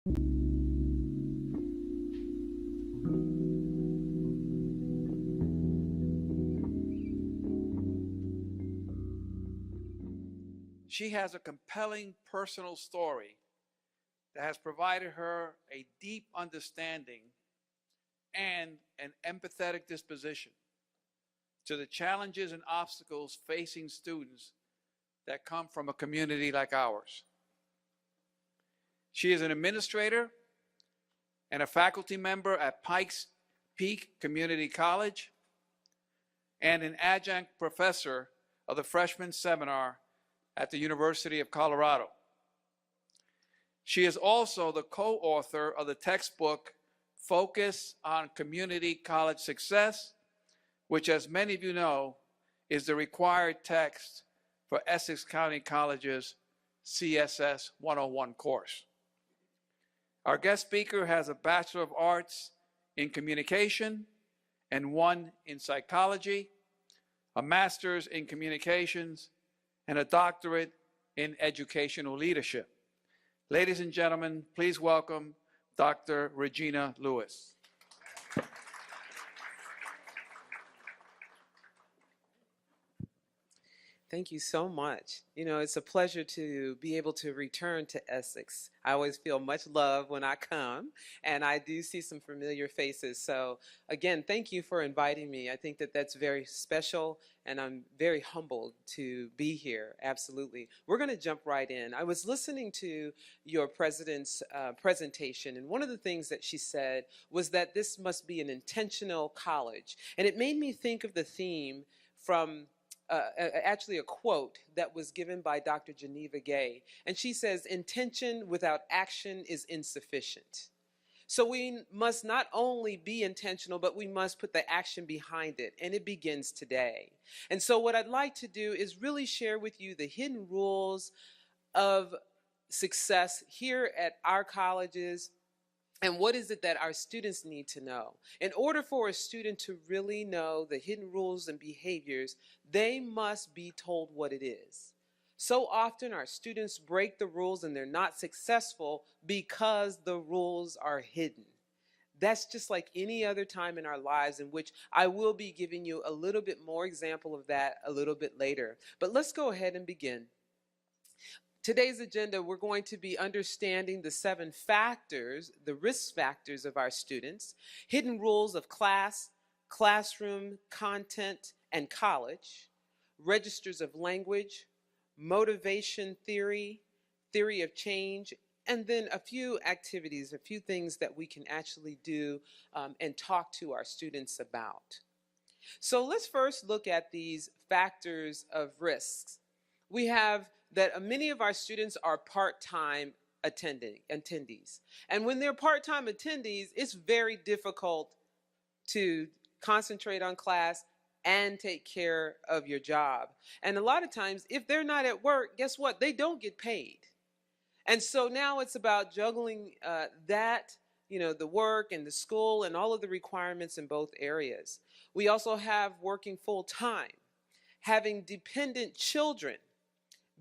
She has a compelling personal story that has provided her a deep understanding and an empathetic disposition to the challenges and obstacles facing students that come from a community like ours. She is an administrator and a faculty member at Pikes Peak Community College and an adjunct professor of the freshman seminar at the University of Colorado. She is also the co-author of the textbook Focus on Community College Success, which, as many of you know, is the required text for Essex County College's CSS 101 course. Our guest speaker has a Bachelor of Arts in Communication and one in Psychology, a Master's in Communications, and a doctorate in Educational Leadership. Ladies and gentlemen, please welcome Dr. Regina Lewis. Thank you so much. You know, it's a pleasure to be able to return to Essex. I always feel much love when I come, and I do see some familiar faces. So again, thank you for inviting me. I think that that's very special, and I'm very humbled to be here, absolutely. We're gonna jump right in. I was listening to your president's presentation, and one of the things that she said was that this must be an intentional college. And it made me think of the theme from actually a quote that was given by Dr. Geneva Gay. And she says, "Intention without action is insufficient." So we must not only be intentional, but we must put the action behind it. And it begins today. And so what I'd like to do is really share with you the hidden rules of success here at our colleges. And what is it that our students need to know? In order for a student to really know the hidden rules and behaviors, they must be told what it is. So often our students break the rules and they're not successful because the rules are hidden. That's just like any other time in our lives, in which I will be giving you a little bit more example of that a little bit later. But let's go ahead and begin. Today's agenda, we're going to be understanding the 7 factors, the risk factors of our students, hidden rules of class, classroom, content, and college, registers of language, motivation theory, theory of change, and then a few activities, a few things that we can actually do and talk to our students about. So let's first look at these factors of risks. We have that many of our students are part-time attendees. And when they're part-time attendees, it's very difficult to concentrate on class and take care of your job. And a lot of times, if they're not at work, guess what? They don't get paid. And so now it's about juggling that, you know, the work and the school and all of the requirements in both areas. We also have working full-time, having dependent children,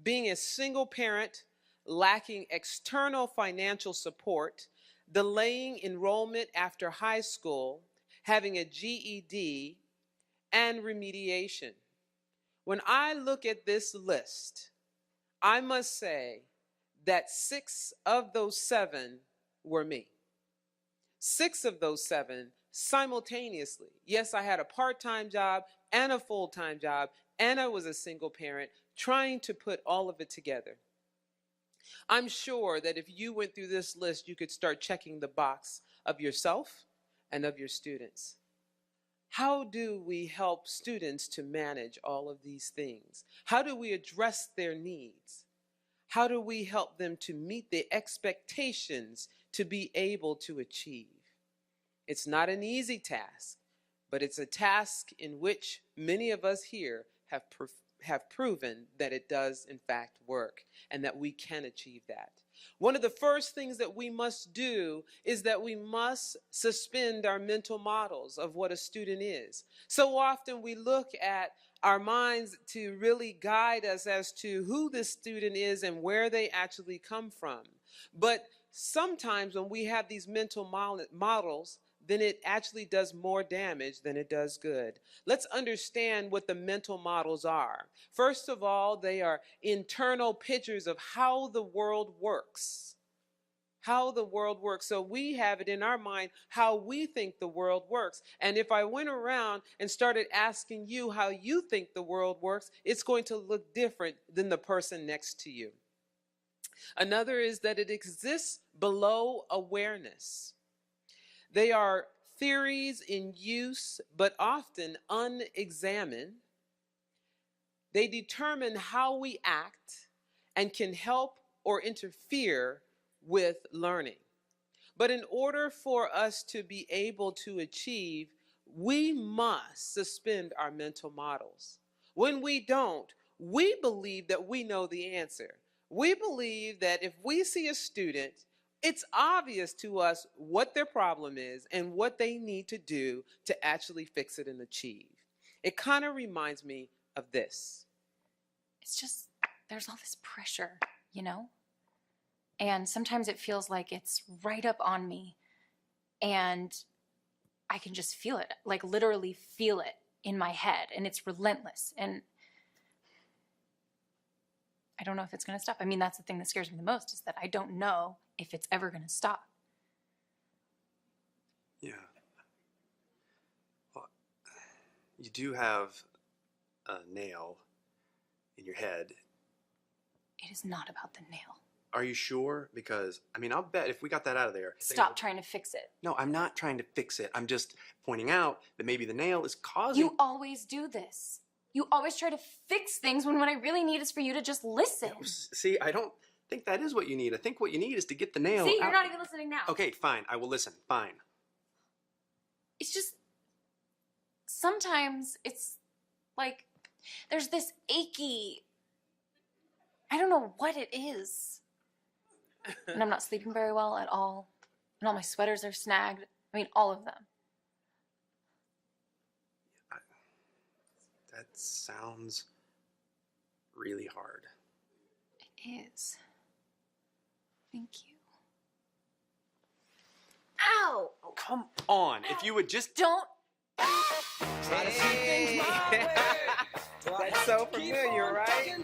being a single parent, lacking external financial support, delaying enrollment after high school, having a GED, and remediation. When I look at this list, I must say that 6 of those 7 were me. 6 of those 7 simultaneously. Yes, I had a part-time job and a full-time job, and I was a single parent, trying to put all of it together. I'm sure that if you went through this list, you could start checking the box of yourself and of your students. How do we help students to manage all of these things? How do we address their needs? How do we help them to meet the expectations to be able to achieve? It's not an easy task, but it's a task in which many of us here have proven that it does in fact work and that we can achieve that. One of the first things that we must do is that we must suspend our mental models of what a student is. So often we look at our minds to really guide us as to who this student is and where they actually come from. But sometimes when we have these mental models, then it actually does more damage than it does good. Let's understand what the mental models are. First of all, they are internal pictures of how the world works. How the world works. So we have it in our mind how we think the world works. And if I went around and started asking you how you think the world works, it's going to look different than the person next to you. Another is that it exists below awareness. They are theories in use, but often unexamined. They determine how we act and can help or interfere with learning. But in order for us to be able to achieve, we must suspend our mental models. When we don't, we believe that we know the answer. We believe that if we see a student, it's obvious to us what their problem is and what they need to do to actually fix it and achieve. It kind of reminds me of this. It's just, there's all this pressure, you know? And sometimes it feels like it's right up on me and I can just feel it, like literally feel it in my head, and it's relentless. And I don't know if it's going to stop. I mean, that's the thing that scares me the most, is that I don't know if it's ever going to stop. Yeah. Well, you do have a nail in your head. It is not about the nail. Are you sure? Because, I mean, I'll bet if we got that out of there... Stop trying to fix it. No, I'm not trying to fix it. I'm just pointing out that maybe the nail is causing... You always do this. You always try to fix things when what I really need is for you to just listen. See, I don't think that is what you need. I think what you need is to get the nail See, out. you're not even listening now. Okay, fine. I will listen. Fine. It's just, sometimes it's like there's this achy, I don't know what it is. And I'm not sleeping very well at all. And all my sweaters are snagged. I mean, all of them. That sounds really hard. It is. Thank you. Ow! Oh, come on. If you would just... Don't. Hey. That's so familiar, right?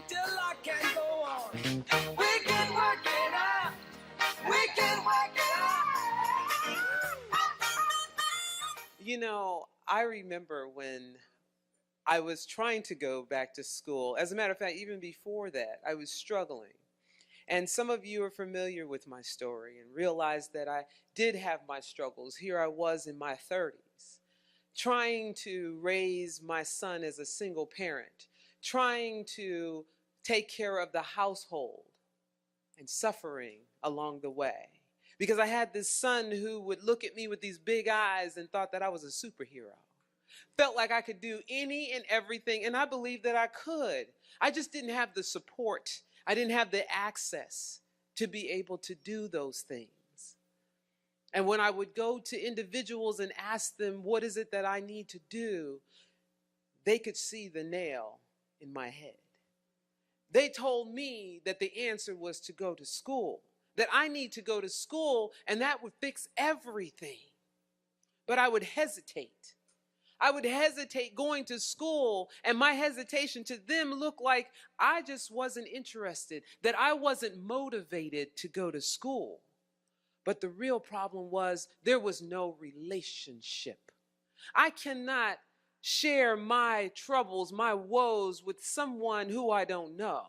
You know, I remember when I was trying to go back to school. As a matter of fact, even before that, I was struggling. And some of you are familiar with my story and realize that I did have my struggles. Here I was in my 30s, trying to raise my son as a single parent, trying to take care of the household, and suffering along the way. Because I had this son who would look at me with these big eyes and thought that I was a superhero. Felt like I could do any and everything, and I believed that I could. I just didn't have the support. I didn't have the access to be able to do those things. And when I would go to individuals and ask them, what is it that I need to do? They could see the nail in my head. They told me that the answer was to go to school, that I need to go to school and that would fix everything. But I would hesitate. I would hesitate going to school, and my hesitation to them looked like I just wasn't interested, that I wasn't motivated to go to school. But the real problem was there was no relationship. I cannot share my troubles, my woes with someone who I don't know.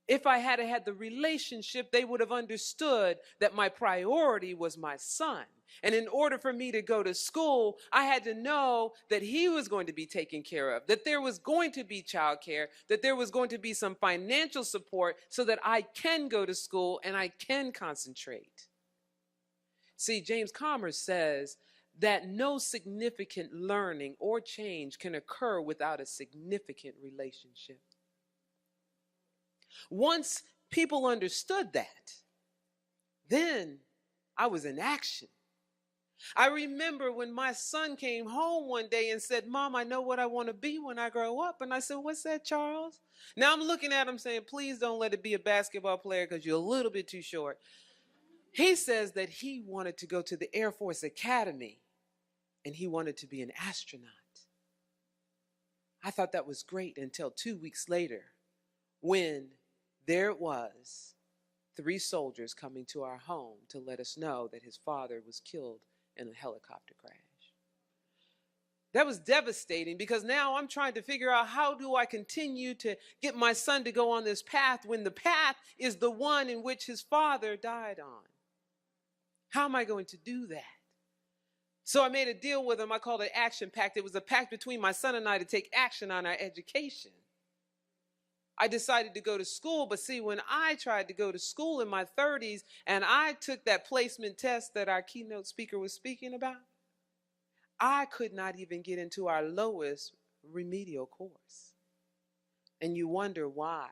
If I had had the relationship, they would have understood that my priority was my son. And in order for me to go to school, I had to know that he was going to be taken care of, that there was going to be childcare, that there was going to be some financial support so that I can go to school and I can concentrate. See, James Commerce says that no significant learning or change can occur without a significant relationship. Once people understood that, then I was in action. I remember when my son came home one day and said, Mom, I know what I want to be when I grow up. And I said, what's that, Charles? Now I'm looking at him saying, please don't let it be a basketball player because you're a little bit too short. He says that he wanted to go to the Air Force Academy and he wanted to be an astronaut. I thought that was great until 2 weeks later when there it was, 3 soldiers coming to our home to let us know that his father was killed in a helicopter crash. That was devastating because now I'm trying to figure out how do I continue to get my son to go on this path when the path is the one in which his father died on. How am I going to do that? So I made a deal with him. I called it Action Pact. It was a pact between my son and I to take action on our education. I decided to go to school, but see, when I tried to go to school in my 30s and I took that placement test that our keynote speaker was speaking about, I could not even get into our lowest remedial course. And you wonder why.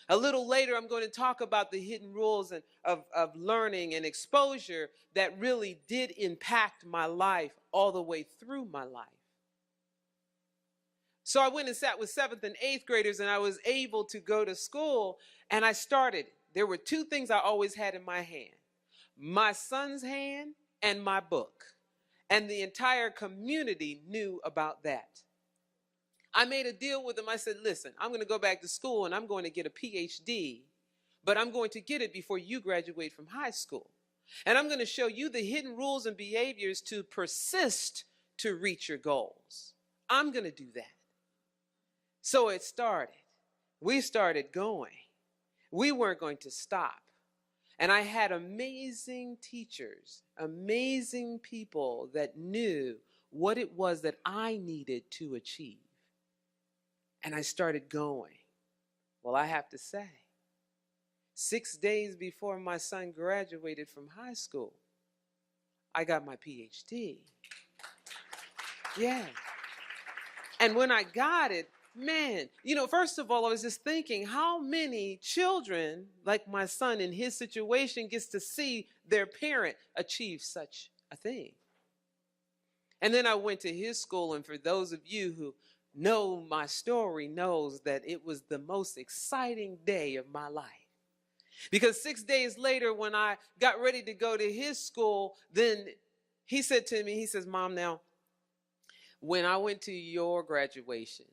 A little later, I'm going to talk about the hidden rules of learning and exposure that really did impact my life all the way through my life. So I went and sat with 7th and 8th graders, and I was able to go to school, and I started. There were 2 things I always had in my hand: my son's hand and my book. And the entire community knew about that. I made a deal with them. I said, listen, I'm going to go back to school and I'm going to get a PhD, but I'm going to get it before you graduate from high school. And I'm going to show you the hidden rules and behaviors to persist to reach your goals. I'm going to do that. So it started. We started going. We weren't going to stop. And I had amazing teachers, amazing people that knew what it was that I needed to achieve. And I started going. Well, I have to say, 6 days before my son graduated from high school, I got my PhD. Yeah. And when I got it, man, first of all, I was just thinking how many children like my son in his situation gets to see their parent achieve such a thing. And then I went to his school, and for those of you who know my story knows that it was the most exciting day of my life. Because 6 days later, when I got ready to go to his school, then he said to me, he says, Mom, now, when I went to your graduation,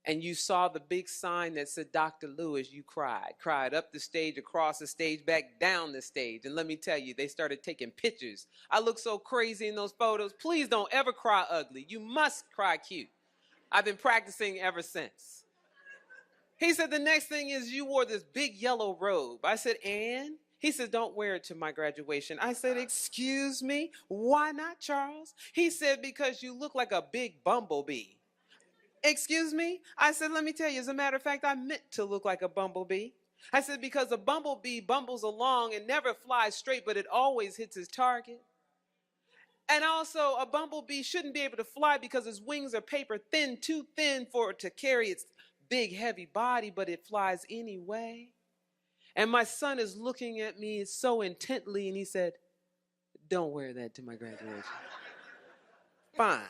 and you saw the big sign that said Dr. Lewis, you cried up the stage, across the stage, back down the stage. And let me tell you, they started taking pictures. I look so crazy in those photos. Please don't ever cry ugly. You must cry cute. I've been practicing ever since. He said, the next thing is you wore this big yellow robe. I said, and? He said, don't wear it to my graduation. I said, excuse me? Why not, Charles? He said, because you look like a big bumblebee. Excuse me? I said, let me tell you, as a matter of fact, I meant to look like a bumblebee. I said, because a bumblebee bumbles along and never flies straight, but it always hits its target. And also, a bumblebee shouldn't be able to fly because its wings are paper thin, too thin for it to carry its big, heavy body, but it flies anyway. And my son is looking at me so intently, and he said, don't wear that to my graduation. Fine.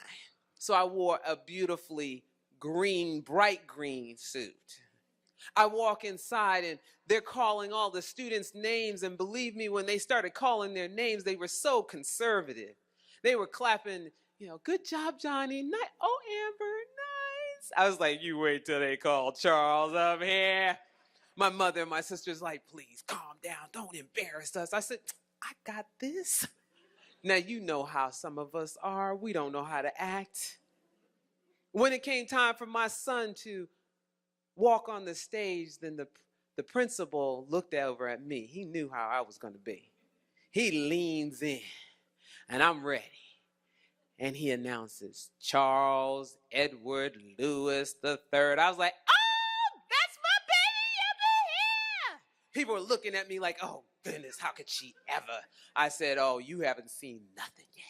So I wore a beautifully green, bright green suit. I walk inside and they're calling all the students' names, and believe me, when they started calling their names, they were so conservative. They were clapping, good job, Johnny. Oh, Amber, nice. I was like, you wait till they call Charles up here. My mother and my sister's like, please calm down. Don't embarrass us. I said, I got this. Now, you know how some of us are. We don't know how to act. When it came time for my son to walk on the stage, then the principal looked over at me. He knew how I was going to be. He leans in, and I'm ready. And he announces, Charles Edward Lewis III. I was like, oh, that's my baby up here. People were looking at me like, oh, goodness, how could she ever? I said, oh, you haven't seen nothing yet.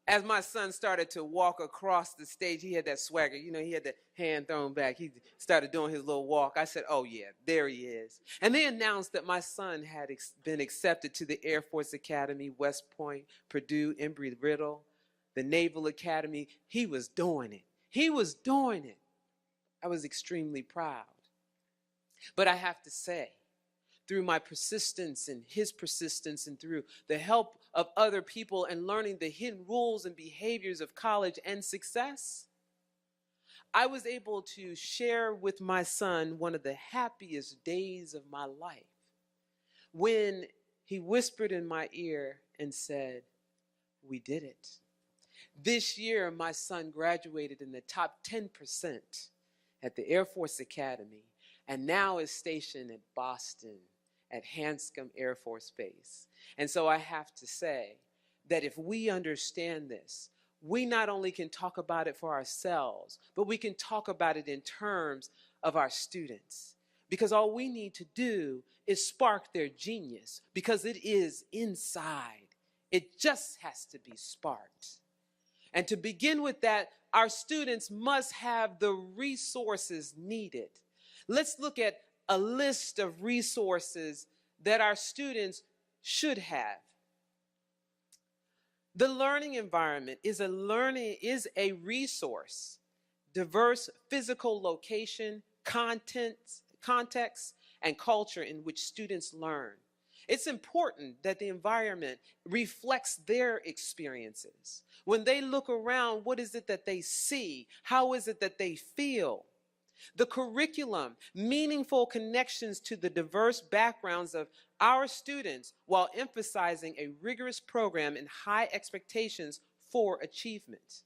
As my son started to walk across the stage, he had that swagger. He had the hand thrown back. He started doing his little walk. I said, oh, yeah, there he is. And they announced that my son had been accepted to the Air Force Academy, West Point, Purdue, Embry-Riddle, the Naval Academy. He was doing it. He was doing it. I was extremely proud. But I have to say, through my persistence and his persistence and through the help of other people and learning the hidden rules and behaviors of college and success, I was able to share with my son one of the happiest days of my life when he whispered in my ear and said, "We did it." This year, my son graduated in the top 10% at the Air Force Academy and now is stationed at Boston at Hanscom Air Force Base. And so I have to say that if we understand this, we not only can talk about it for ourselves, but we can talk about it in terms of our students. Because all we need to do is spark their genius, because it is inside. It just has to be sparked. And to begin with that, our students must have the resources needed. Let's look at a list of resources that our students should have. The learning environment is a resource, diverse physical location, context, and culture in which students learn. It's important that the environment reflects their experiences. When they look around, what is it that they see? How is it that they feel? The curriculum, meaningful connections to the diverse backgrounds of our students while emphasizing a rigorous program and high expectations for achievement.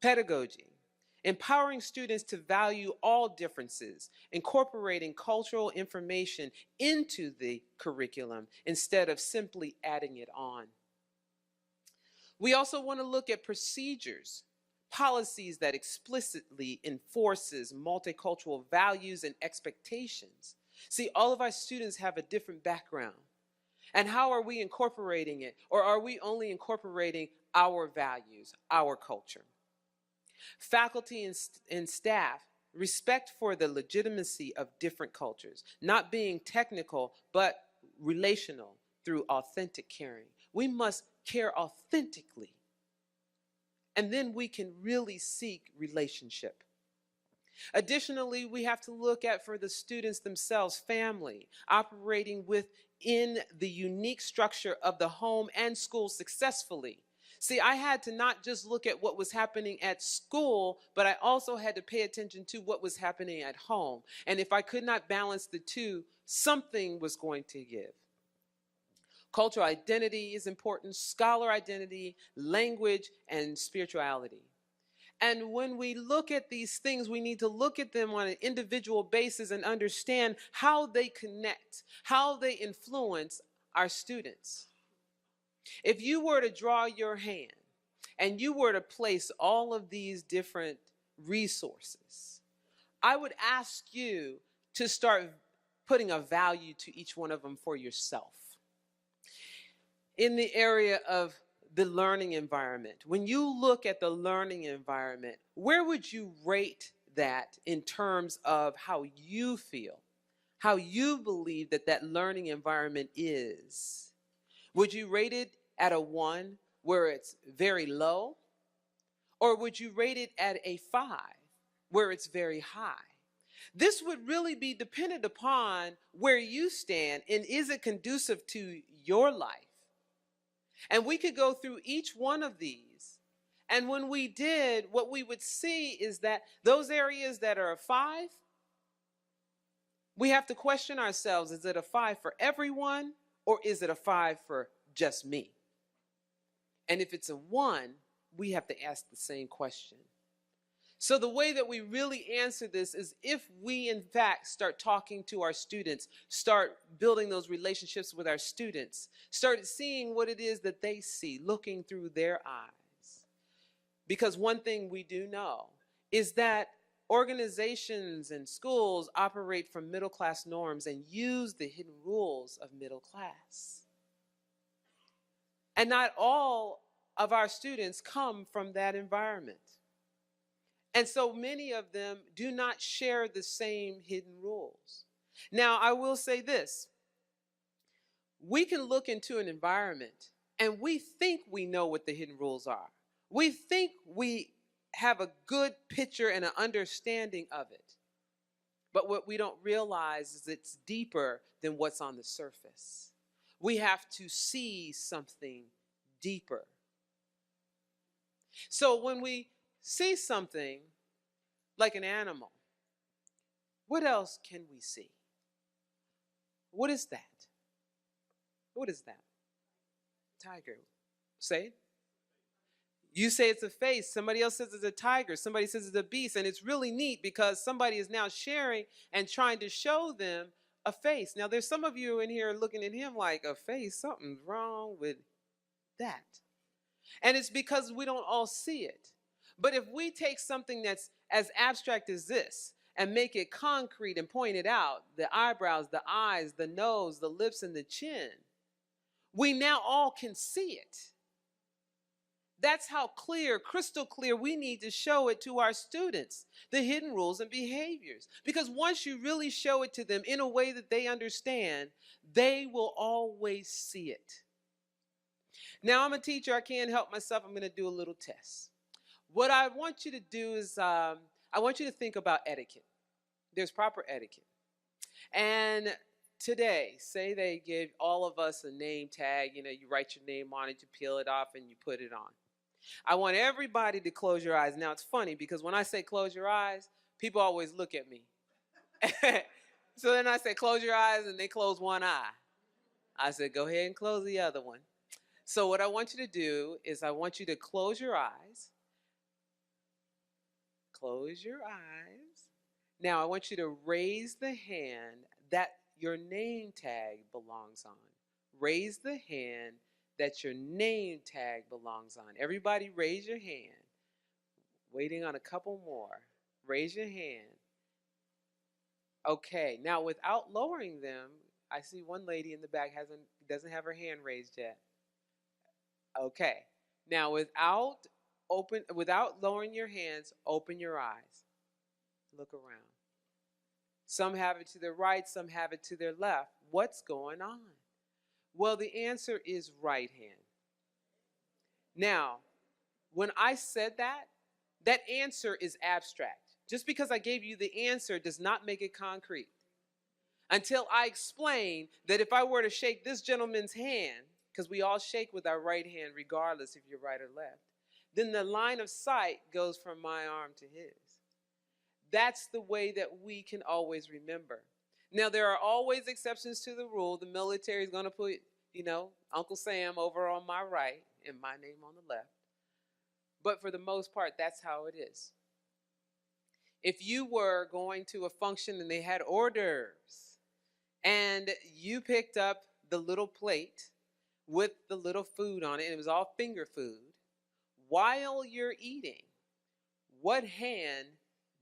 Pedagogy, empowering students to value all differences, incorporating cultural information into the curriculum instead of simply adding it on. We also want to look at procedures, policies that explicitly enforces multicultural values and expectations. See, all of our students have a different background. And how are we incorporating it? Or are we only incorporating our values, our culture? Faculty and staff, respect for the legitimacy of different cultures, not being technical, but relational through authentic caring. We must care authentically. And then we can really seek relationship. Additionally, we have to look at, for the students themselves, family, operating within the unique structure of the home and school successfully. See, I had to not just look at what was happening at school, but I also had to pay attention to what was happening at home. And if I could not balance the two, something was going to give. Cultural identity is important, scholar identity, language, and spirituality. And when we look at these things, we need to look at them on an individual basis and understand how they connect, how they influence our students. If you were to draw your hand and you were to place all of these different resources, I would ask you to start putting a value to each one of them for yourself. In the area of the learning environment, when you look at the learning environment, where would you rate that in terms of how you feel, how you believe that that learning environment is? Would you rate it at a 1 where it's very low? Or would you rate it at a 5 where it's very high? This would really be dependent upon where you stand and is it conducive to your life? And we could go through each one of these. And when we did, what we would see is that those areas that are a 5, we have to question ourselves, is it a 5 for everyone or is it a 5 for just me? And if it's a 1, we have to ask the same question. So the way that we really answer this is if we, in fact, start talking to our students, start building those relationships with our students, start seeing what it is that they see, looking through their eyes. Because one thing we do know is that organizations and schools operate from middle-class norms and use the hidden rules of middle class. And not all of our students come from that environment. And so many of them do not share the same hidden rules. Now, I will say this. We can look into an environment and we think we know what the hidden rules are. We think we have a good picture and an understanding of it. But what we don't realize is it's deeper than what's on the surface. We have to see something deeper. So when we see something like an animal, what else can we see? What is that? What is that? Tiger. Say it. You say it's a face. Somebody else says it's a tiger. Somebody says it's a beast. And it's really neat because somebody is now sharing and trying to show them a face. Now, there's some of you in here looking at him like, a face? Something's wrong with that. And it's because we don't all see it. But if we take something that's as abstract as this and make it concrete and point it out, the eyebrows, the eyes, the nose, the lips, and the chin, we now all can see it. That's how clear, crystal clear, we need to show it to our students, the hidden rules and behaviors. Because once you really show it to them in a way that they understand, they will always see it. Now, I'm a teacher. I can't help myself. I'm going to do a little test. What I want you to do is I want you to think about etiquette. There's proper etiquette. And today, say they give all of us a name tag. You know, you write your name on it, you peel it off, and you put it on. I want everybody to close your eyes. Now, it's funny because when I say close your eyes, people always look at me. So then I say close your eyes, and they close one eye. I said, go ahead and close the other one. So what I want you to do is I want you to close your eyes. Close your eyes. Now, I want you to raise the hand that your name tag belongs on. Raise the hand that your name tag belongs on. Everybody raise your hand. Waiting on a couple more. Raise your hand. Okay, now without lowering them, I see one lady in the back doesn't have her hand raised yet. Okay, now without lowering your hands, open your eyes. Look around. Some have it to their right, some have it to their left. What's going on? Well, the answer is right hand. Now, when I said that, that answer is abstract. Just because I gave you the answer does not make it concrete. Until I explain that if I were to shake this gentleman's hand, because we all shake with our right hand regardless if you're right or left, then the line of sight goes from my arm to his. That's the way that we can always remember. Now, there are always exceptions to the rule. The military is going to put, Uncle Sam over on my right and my name on the left. But for the most part, that's how it is. If you were going to a function and they had hors d'oeuvres and you picked up the little plate with the little food on it, and it was all finger food, while you're eating, what hand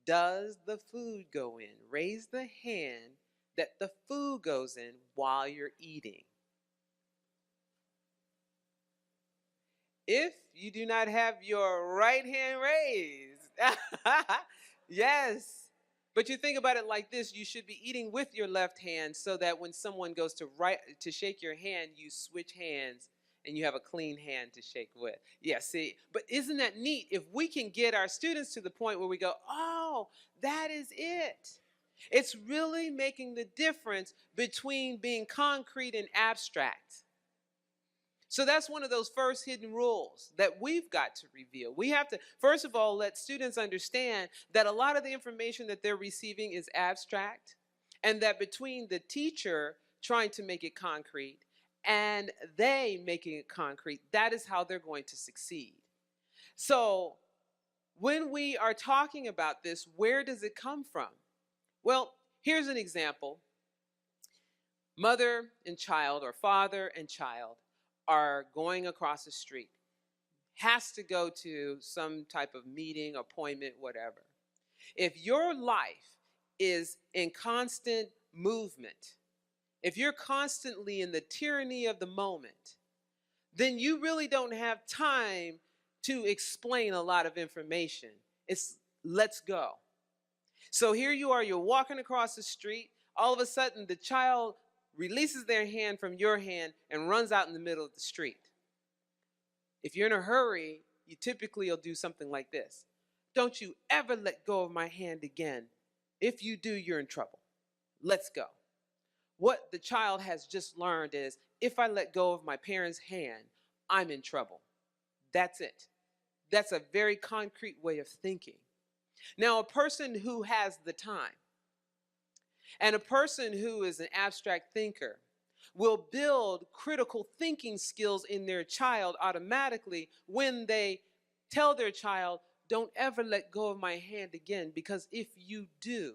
does the food go in? Raise the hand that the food goes in while you're eating. If you do not have your right hand raised, yes. But you think about it like this, you should be eating with your left hand so that when someone goes to shake your hand, you switch hands and you have a clean hand to shake with. Yeah, see, but isn't that neat? If we can get our students to the point where we go, oh, that is it. It's really making the difference between being concrete and abstract. So that's one of those first hidden rules that we've got to reveal. We have to, first of all, let students understand that a lot of the information that they're receiving is abstract, and that between the teacher trying to make it concrete and they making it concrete, that is how they're going to succeed. So when we are talking about this, where does it come from? Well, here's an example. Mother and child, or father and child, are going across the street. Has to go to some type of meeting, appointment, whatever. If your life is in constant movement, if you're constantly in the tyranny of the moment, then you really don't have time to explain a lot of information. It's let's go. So here you are, you're walking across the street. All of a sudden, the child releases their hand from your hand and runs out in the middle of the street. If you're in a hurry, you typically will do something like this. Don't you ever let go of my hand again If you do, you're in trouble. Let's go. What the child has just learned is, if I let go of my parent's hand, I'm in trouble. That's it. That's a very concrete way of thinking. Now, a person who has the time and a person who is an abstract thinker will build critical thinking skills in their child automatically when they tell their child, don't ever let go of my hand again, because if you do,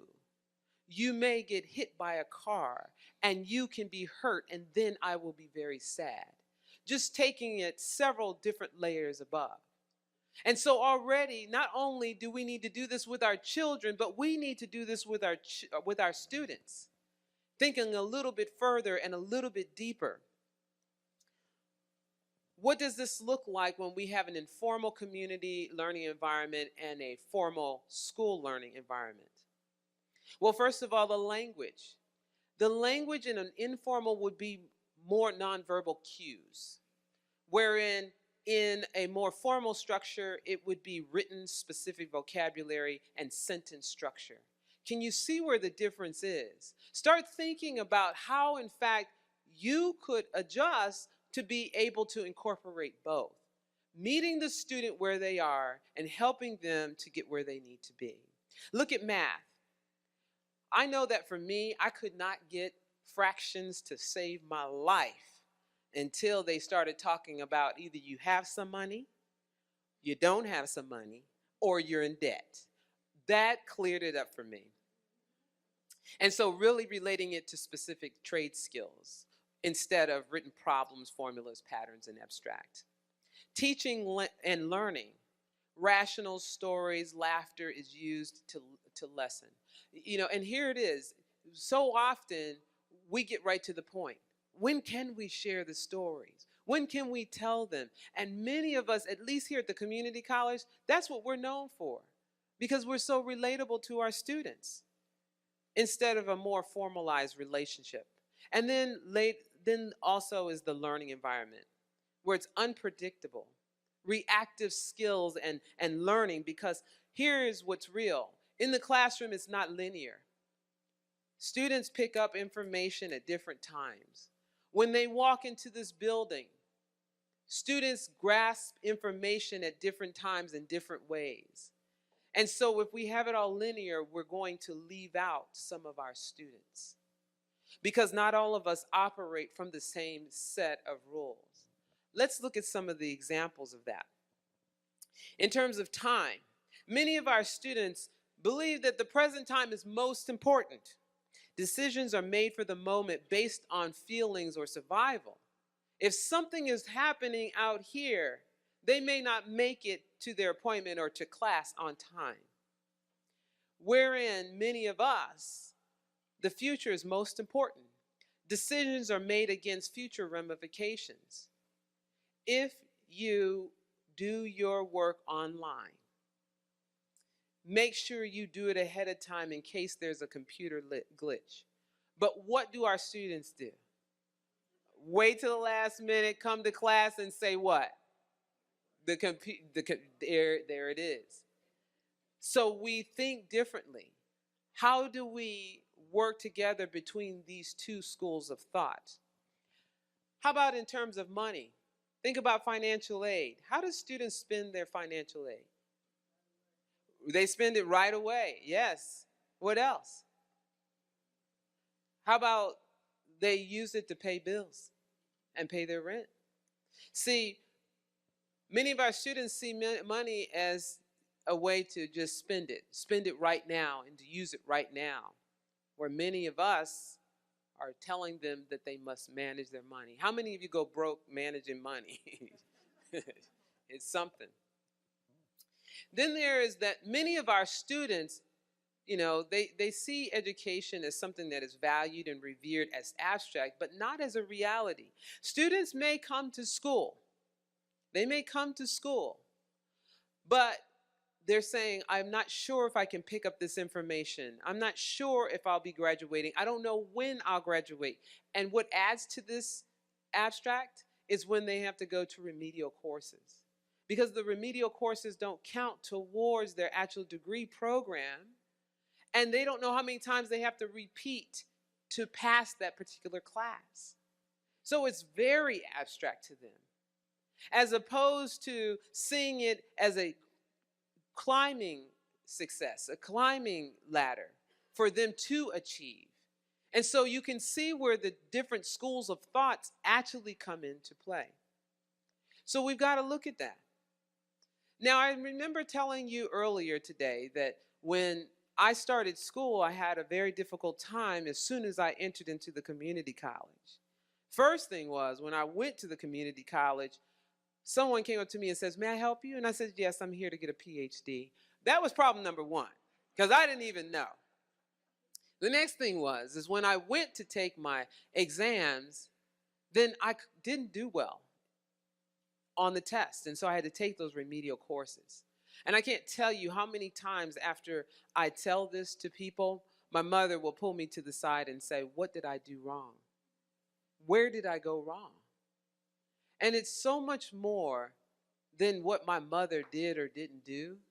you may get hit by a car and you can be hurt, and then I will be very sad. Just taking it several different layers above. And so already, not only do we need to do this with our children, but we need to do this with our students, thinking a little bit further and a little bit deeper. What does this look like when we have an informal community learning environment and a formal school learning environment? Well, first of all, the language. The language in an informal would be more nonverbal cues, wherein in a more formal structure, it would be written specific vocabulary and sentence structure. Can you see where the difference is? Start thinking about how, in fact, you could adjust to be able to incorporate both, meeting the student where they are and helping them to get where they need to be. Look at math. I know that for me, I could not get fractions to save my life until they started talking about either you have some money, you don't have some money, or you're in debt. That cleared it up for me. And so really relating it to specific trade skills instead of written problems, formulas, patterns, and abstract. Teaching and learning. Rational stories, laughter is used to lessen. And here it is. So often we get right to the point. When can we share the stories? When can we tell them? And many of us, at least here at the community college, that's what we're known for, because we're so relatable to our students instead of a more formalized relationship. And then also is the learning environment, where it's unpredictable, reactive skills and learning, because here's what's real. In the classroom, it's not linear. Students pick up information at different times. When they walk into this building, students grasp information at different times in different ways. And so if we have it all linear, we're going to leave out some of our students, because not all of us operate from the same set of rules. Let's look at some of the examples of that. In terms of time, many of our students believe that the present time is most important. Decisions are made for the moment based on feelings or survival. If something is happening out here, they may not make it to their appointment or to class on time. Wherein many of us, the future is most important. Decisions are made against future ramifications. If you do your work online, make sure you do it ahead of time in case there's a computer glitch. But what do our students do? Wait till the last minute, come to class and say what? There it is. So we think differently. How do we work together between these two schools of thought? How about in terms of money? Think about financial aid. How do students spend their financial aid? They spend it right away. Yes. What else? How about they use it to pay bills and pay their rent? See, many of our students see money as a way to just spend it right now and to use it right now, where many of us are telling them that they must manage their money. How many of you go broke managing money? It's something. Then there is that many of our students, they see education as something that is valued and revered as abstract, but not as a reality. Students may come to school. They may come to school, but they're saying, I'm not sure if I can pick up this information. I'm not sure if I'll be graduating. I don't know when I'll graduate. And what adds to this abstract is when they have to go to remedial courses, because the remedial courses don't count towards their actual degree program. And they don't know how many times they have to repeat to pass that particular class. So it's very abstract to them, as opposed to seeing it as a climbing success, a climbing ladder for them to achieve. And so you can see where the different schools of thoughts actually come into play. So we've got to look at that. Now, I remember telling you earlier today that when I started school, I had a very difficult time as soon as I entered into the community college. First thing was, when I went to the community college, someone came up to me and says, "May I help you?" And I said, "Yes, I'm here to get a PhD." That was problem number one, because I didn't even know. The next thing is when I went to take my exams, then I didn't do well on the test. And so I had to take those remedial courses. And I can't tell you how many times after I tell this to people, my mother will pull me to the side and say, "What did I do wrong? Where did I go wrong?" And it's so much more than what my mother did or didn't do.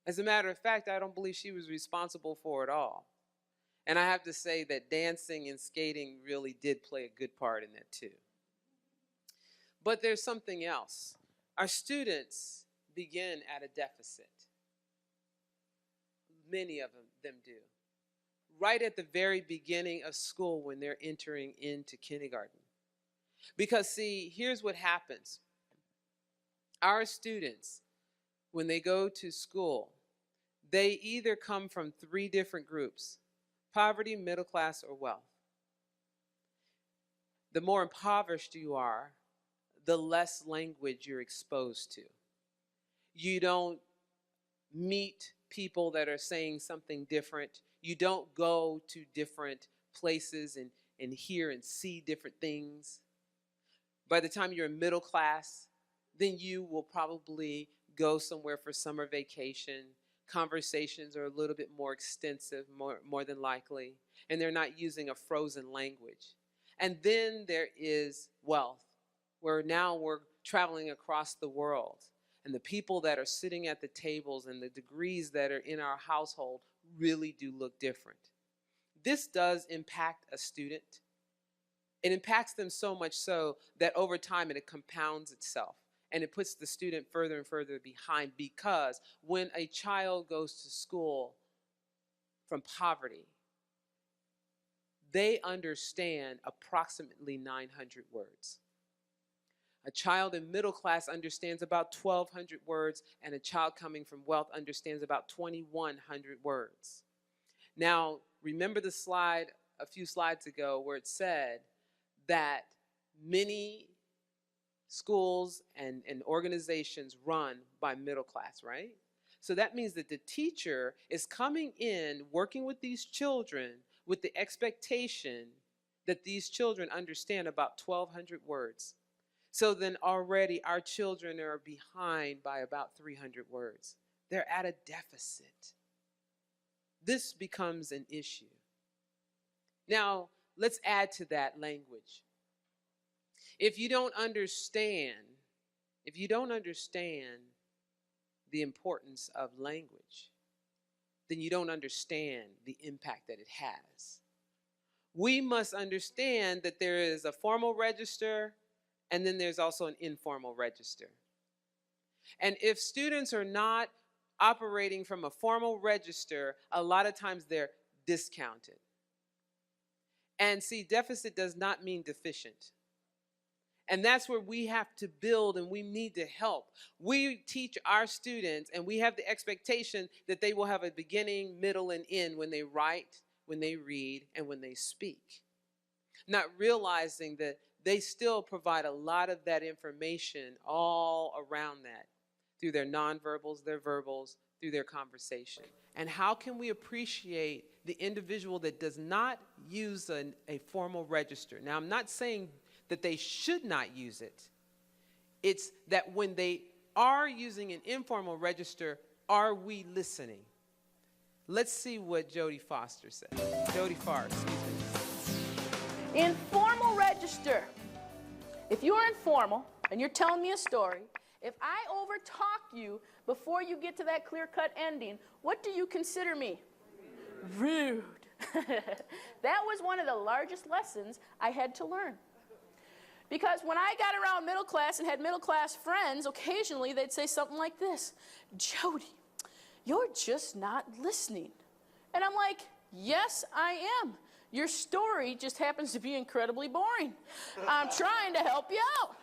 As a matter of fact, I don't believe she was responsible for it all. And I have to say that dancing and skating really did play a good part in that too. But there's something else. Our students begin at a deficit. Many of them do. Right at the very beginning of school when they're entering into kindergarten. Because see, here's what happens. Our students, when they go to school, they either come from 3 different groups: poverty, middle class, or wealth. The more impoverished you are, the less language you're exposed to. You don't meet people that are saying something different. You don't go to different places and hear and see different things. By the time you're in middle class, then you will probably go somewhere for summer vacation. Conversations are a little bit more extensive, more than likely, and they're not using a frozen language. And then there is wealth, where now we're traveling across the world, and the people that are sitting at the tables and the degrees that are in our household really do look different. This does impact a student. It impacts them so much so that over time it compounds itself. And it puts the student further and further behind, because when a child goes to school from poverty, they understand approximately 900 words. A child in middle class understands about 1,200 words, and a child coming from wealth understands about 2,100 words. Now, remember the slide a few slides ago where it said that many schools and organizations run by middle class, right? So that means that the teacher is coming in, working with these children with the expectation that these children understand about 1,200 words. So then already our children are behind by about 300 words. They're at a deficit. This becomes an issue. Now, let's add to that language. If you don't understand the importance of language, then you don't understand the impact that it has. We must understand that there is a formal register, and then there's also an informal register. And if students are not operating from a formal register, a lot of times they're discounted. And see, deficit does not mean deficient. And that's where we have to build, and we need to help. We teach our students, and we have the expectation that they will have a beginning, middle, and end when they write, when they read, and when they speak. Not realizing that they still provide a lot of that information all around that through their nonverbals, their verbals, through their conversation. And how can we appreciate the individual that does not use a formal register? Now, I'm not saying that they should not use it. It's that when they are using an informal register, are we listening? Let's see what Jodie Foster said. Jodie Farr, excuse me. Informal register. If you're informal and you're telling me a story, if I overtalk you before you get to that clear-cut ending, what do you consider me? Rude. That was one of the largest lessons I had to learn. Because when I got around middle class and had middle class friends, occasionally they'd say something like this, Jody, you're just not listening. And I'm like, yes, I am. Your story just happens to be incredibly boring. I'm trying to help you out.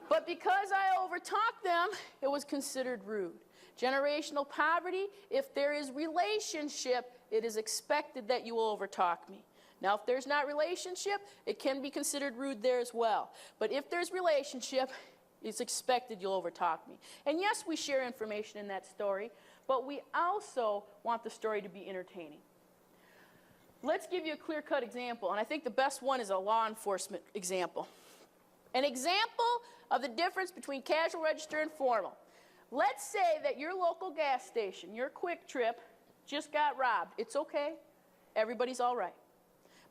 But because I overtalked them, it was considered rude. Generational poverty, if there is relationship, it is expected that you will overtalk me. Now, if there's not relationship, it can be considered rude there as well. But if there's relationship, it's expected you'll overtalk me. And yes, we share information in that story, but we also want the story to be entertaining. Let's give you a clear-cut example, and I think the best one is a law enforcement example. An example of the difference between casual register and formal. Let's say that your local gas station, your Quick Trip, just got robbed. It's okay. Everybody's all right.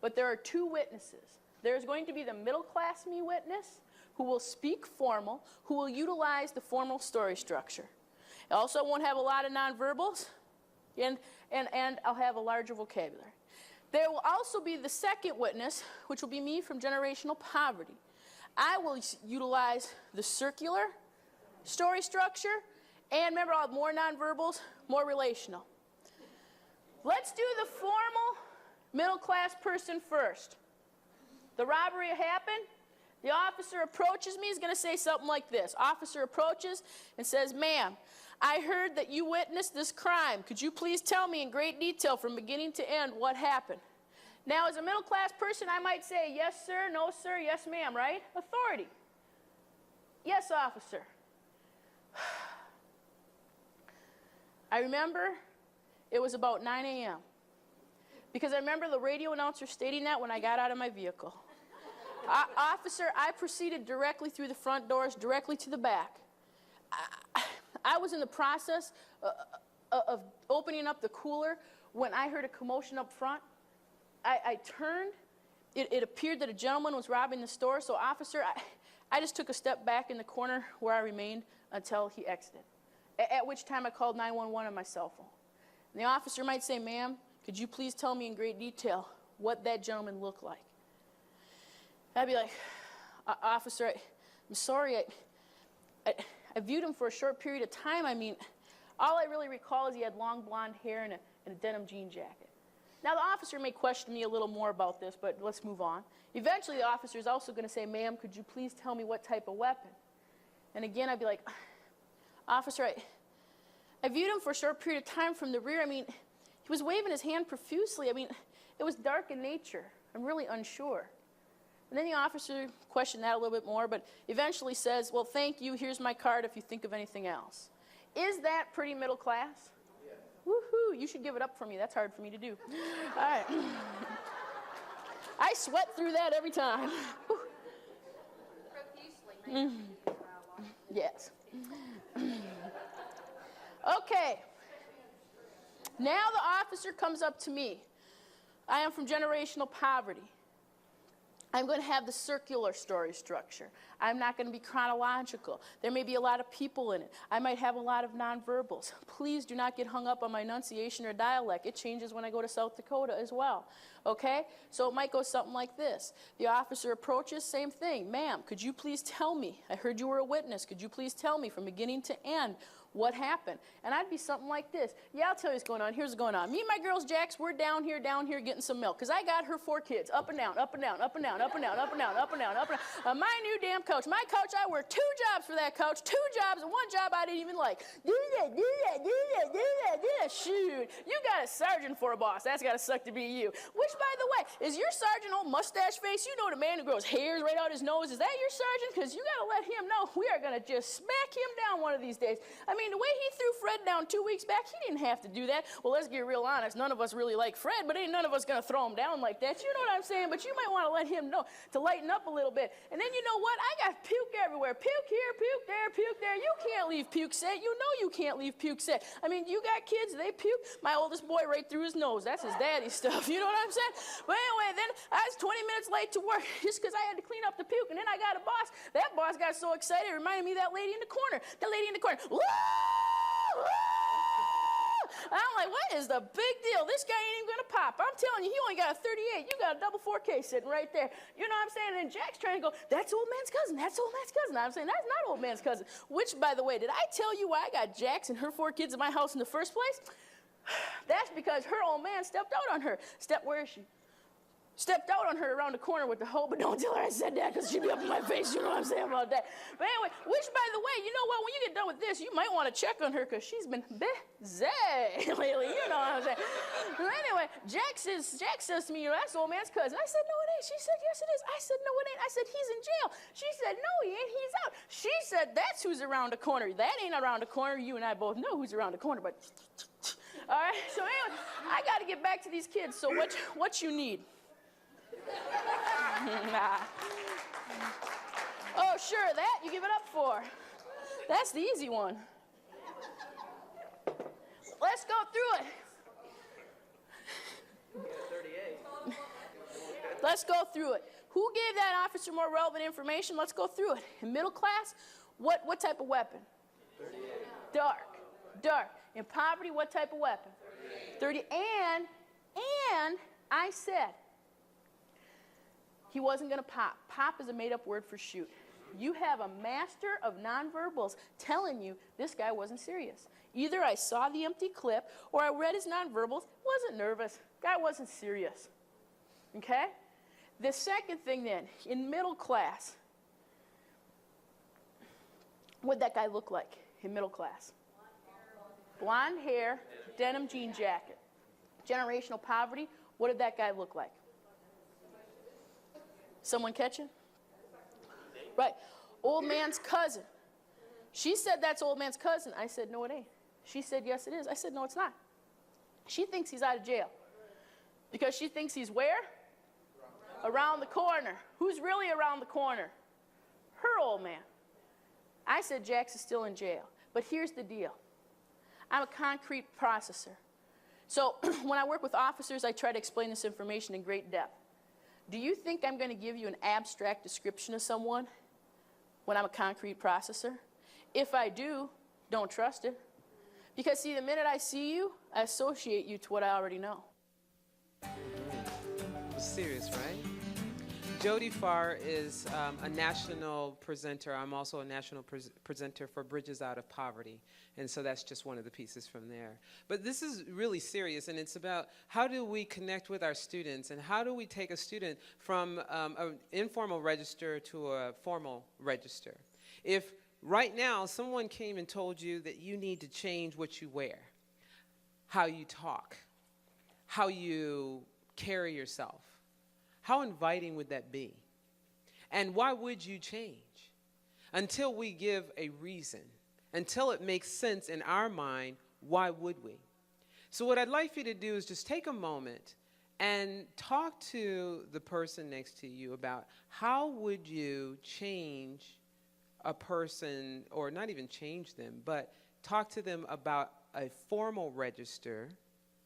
But there are two witnesses. There's going to be the middle-class me witness who will speak formal, who will utilize the formal story structure. I also won't have a lot of nonverbals, and I'll have a larger vocabulary. There will also be the second witness, which will be me from generational poverty. I will utilize the circular story structure, and remember, I'll have more nonverbals, more relational. Let's do the formal middle-class person first. The robbery happened. The officer approaches me. He's going to say something like this. Officer approaches and says, ma'am, I heard that you witnessed this crime. Could you please tell me in great detail from beginning to end what happened? Now, as a middle-class person, I might say, yes, sir, no, sir, yes, ma'am, right? Authority. Yes, officer. I remember it was about 9 a.m. because I remember the radio announcer stating that when I got out of my vehicle. Officer, I proceeded directly through the front doors, directly to the back. I was in the process of opening up the cooler when I heard a commotion up front. I turned. It appeared that a gentleman was robbing the store, so officer, I just took a step back in the corner where I remained until he exited, at which time I called 911 on my cell phone. And the officer might say, ma'am, could you please tell me in great detail what that gentleman looked like? I'd be like, officer, I'm sorry, I viewed him for a short period of time. I mean, all I really recall is he had long blonde hair and a denim jean jacket. Now, the officer may question me a little more about this, but let's move on. Eventually, the officer is also going to say, ma'am, could you please tell me what type of weapon? And again, I'd be like, officer, I viewed him for a short period of time from the rear. I mean, he was waving his hand profusely. I mean, it was dark in nature. I'm really unsure. And then the officer questioned that a little bit more, but eventually says, well, thank you. Here's my card if you think of anything else. Is that pretty middle class? Yeah. Woohoo. You should give it up for me. That's hard for me to do. All right. I sweat through that every time. Profusely. Yes. Okay. Now the officer comes up to me. I am from generational poverty. I'm going to have the circular story structure. I'm not going to be chronological. There may be a lot of people in it. I might have a lot of nonverbals. Please do not get hung up on my enunciation or dialect. It changes when I go to South Dakota as well. Okay? So it might go something like this. The officer approaches, same thing. Ma'am, could you please tell me? I heard you were a witness. Could you please tell me from beginning to end what happened? And I'd be something like this. Yeah, I'll tell you what's going on. Here's what's going on. Me and my girls, Jax, we're down here getting some milk. Because I got her 4 kids. Up and down, up and down, up and down, up and down, up and down, up and down, up and down. On my new damn couch. My couch, I worked 2 jobs for that couch. 2 jobs, and 1 job I didn't even like. Do that. Shoot. You got a sergeant for a boss. That's got to suck to be you. Which, by the way, is your sergeant old mustache face? You know the man who grows hairs right out his nose. Is that your sergeant? Because you got to let him know we are going to just smack him down one of these days. I mean, the way he threw Fred down 2 weeks back, he didn't have to do that. Well, let's get real honest. None of us really like Fred, but ain't none of us going to throw him down like that. You know what I'm saying? But you might want to let him know to lighten up a little bit. And then you know what? I got puke everywhere. Puke here, puke there, puke there. You can't leave puke set. You know you can't leave puke set. I mean, you got kids, they puke. My oldest boy right through his nose. That's his daddy stuff. You know what I'm saying? But anyway, then I was 20 minutes late to work just because I had to clean up the puke. And then I got a boss. That boss got so excited, it reminded me of that lady in the corner. The lady in the corner. Woo! Woo! I'm like, what is the big deal? This guy ain't even gonna pop. I'm telling you, he only got a 38. You got a double 4K sitting right there. You know what I'm saying? And Jack's trying to go, that's old man's cousin. That's old man's cousin. I'm saying, that's not old man's cousin. Which, by the way, did I tell you why I got Jax and her 4 kids in my house in the first place? That's because her old man stepped out on her. Where is she? Stepped out on her around the corner with the hoe, but don't tell her I said that because she'd be up in my face. You know what I'm saying about that. But anyway, which, by the way, you know what? When you get done with this, you might want to check on her because she's been busy lately. You know what I'm saying. But anyway, Jack says to me, that's old man's cousin. I said, no, it ain't. She said, yes, it is. I said, no, it ain't. I said, he's in jail. She said, no, he ain't. He's out. She said, that's who's around the corner. That ain't around the corner. You and I both know who's around the corner, but all right. So anyway, I got to get back to these kids. So what you need? Nah. Oh, sure, that you give it up for. That's the easy one. Let's go through it. Let's go through it. Who gave that officer more relevant information? Let's go through it. In middle class, what type of weapon? Dark. In poverty, what type of weapon? 30. And I said, he wasn't going to pop. Pop is a made-up word for shoot. You have a master of nonverbals telling you this guy wasn't serious. Either I saw the empty clip or I read his nonverbals, wasn't nervous. Guy wasn't serious. Okay? The second thing then, in middle class, what'd that guy look like in middle class? Blonde hair, denim jean jacket. Generational poverty, what did that guy look like? Someone catching? Right. Old man's cousin. She said that's old man's cousin. I said, no, it ain't. She said, yes, it is. I said, no, it's not. She thinks he's out of jail. Because she thinks he's where? Around the corner. Who's really around the corner? Her old man. I said, Jax is still in jail. But here's the deal. I'm a concrete processor. So when I work with officers, I try to explain this information in great depth. Do you think I'm going to give you an abstract description of someone when I'm a concrete processor? If I do, don't trust it. Because see, the minute I see you, I associate you to what I already know. It was serious, right? Jody Farr is a national presenter. I'm also a national presenter for Bridges Out of Poverty. And so that's just one of the pieces from there. But this is really serious, and it's about how do we connect with our students, and how do we take a student from an informal register to a formal register. If right now someone came and told you that you need to change what you wear, how you talk, how you carry yourself, how inviting would that be? And why would you change? Until we give a reason, until it makes sense in our mind, why would we? So what I'd like for you to do is just take a moment and talk to the person next to you about how would you change a person, or not even change them, but talk to them about a formal register,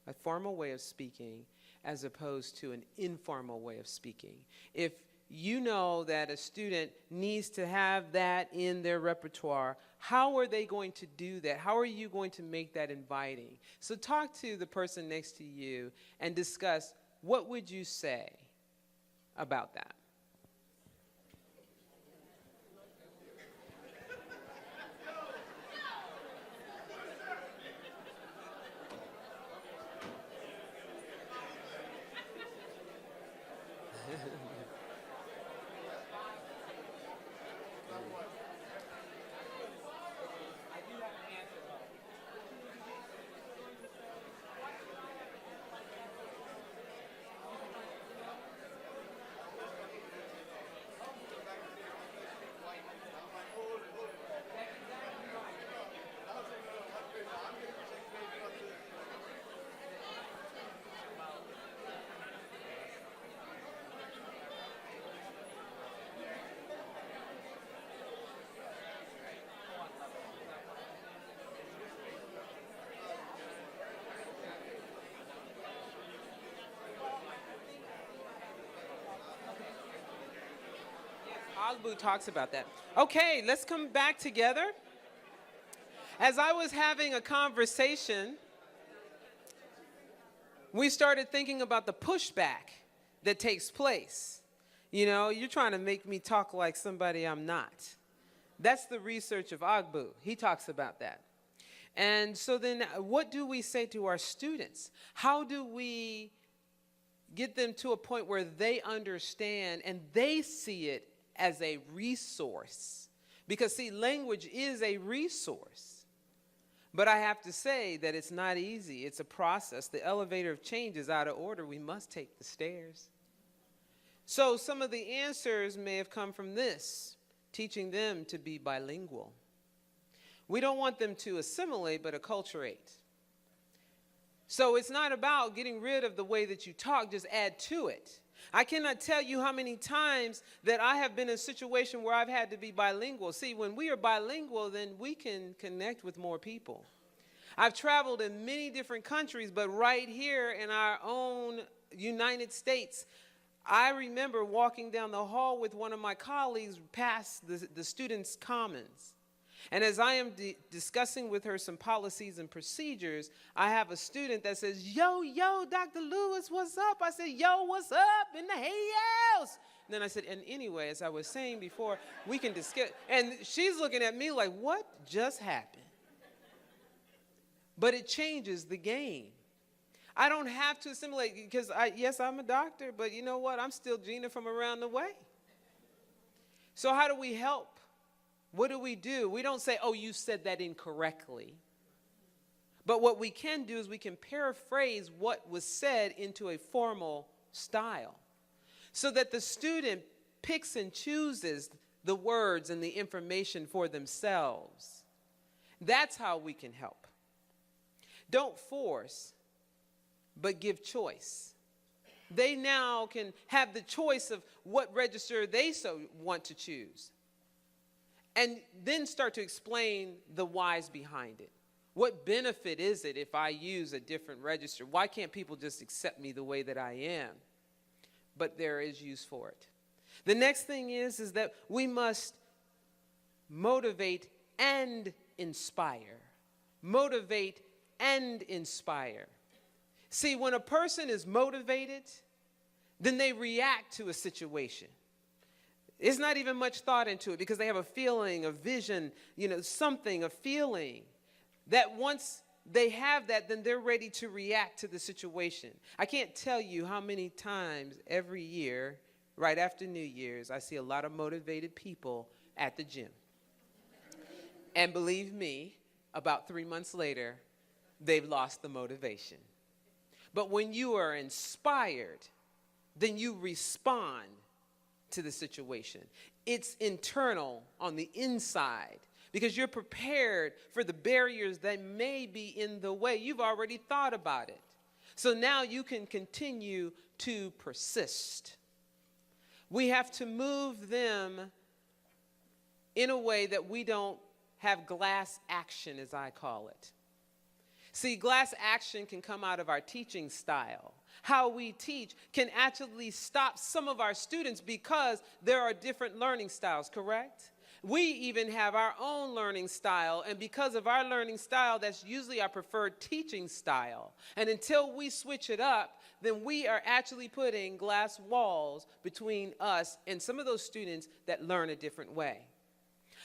a formal way of speaking, as opposed to an informal way of speaking. If you know that a student needs to have that in their repertoire, how are they going to do that? How are you going to make that inviting? So talk to the person next to you and discuss, what would you say about that? Ogbu talks about that. Okay, let's come back together. As I was having a conversation we started thinking about the pushback that takes place. You know, you're trying to make me talk like somebody I'm not. That's the research of Agbu. He talks about that. And so then what do we say to our students? How do we get them to a point where they understand and they see it as a resource? Because, see, language is a resource. But I have to say that it's not easy. It's a process. The elevator of change is out of order. We must take the stairs. So some of the answers may have come from this, teaching them to be bilingual. We don't want them to assimilate, but acculturate. So it's not about getting rid of the way that you talk, just add to it. I cannot tell you how many times that I have been in a situation where I've had to be bilingual. See, when we are bilingual, then we can connect with more people. I've traveled in many different countries, but right here in our own United States, I remember walking down the hall with one of my colleagues past the students' commons. And as I am discussing with her some policies and procedures, I have a student that says, yo, Dr. Lewis, what's up? I said, yo, what's up in the house? And then I said, and anyway, as I was saying before, we can discuss. And she's looking at me like, what just happened? But it changes the game. I don't have to assimilate because, yes, I'm a doctor, but you know what? I'm still Gina from around the way. So how do we help? What do? We don't say, oh, you said that incorrectly. But what we can do is we can paraphrase what was said into a formal style so that the student picks and chooses the words and the information for themselves. That's how we can help. Don't force, but give choice. They now can have the choice of what register they so want to choose. And then start to explain the whys behind it. What benefit is it if I use a different register? Why can't people just accept me the way that I am? But there is use for it. The next thing is that we must motivate and inspire. Motivate and inspire. See, when a person is motivated, then they react to a situation. It's not even much thought into it because they have a feeling, a vision, something, a feeling that once they have that, then they're ready to react to the situation. I can't tell you how many times every year, right after New Year's, I see a lot of motivated people at the gym. And believe me, about 3 months later, they've lost the motivation. But when you are inspired, then you respond to the situation. It's internal on the inside because you're prepared for the barriers that may be in the way. You've already thought about it. So now you can continue to persist. We have to move them in a way that we don't have glass action, as I call it. See, glass action can come out of our teaching style. How we teach can actually stop some of our students because there are different learning styles, correct? We even have our own learning style, and because of our learning style, that's usually our preferred teaching style. And until we switch it up, then we are actually putting glass walls between us and some of those students that learn a different way.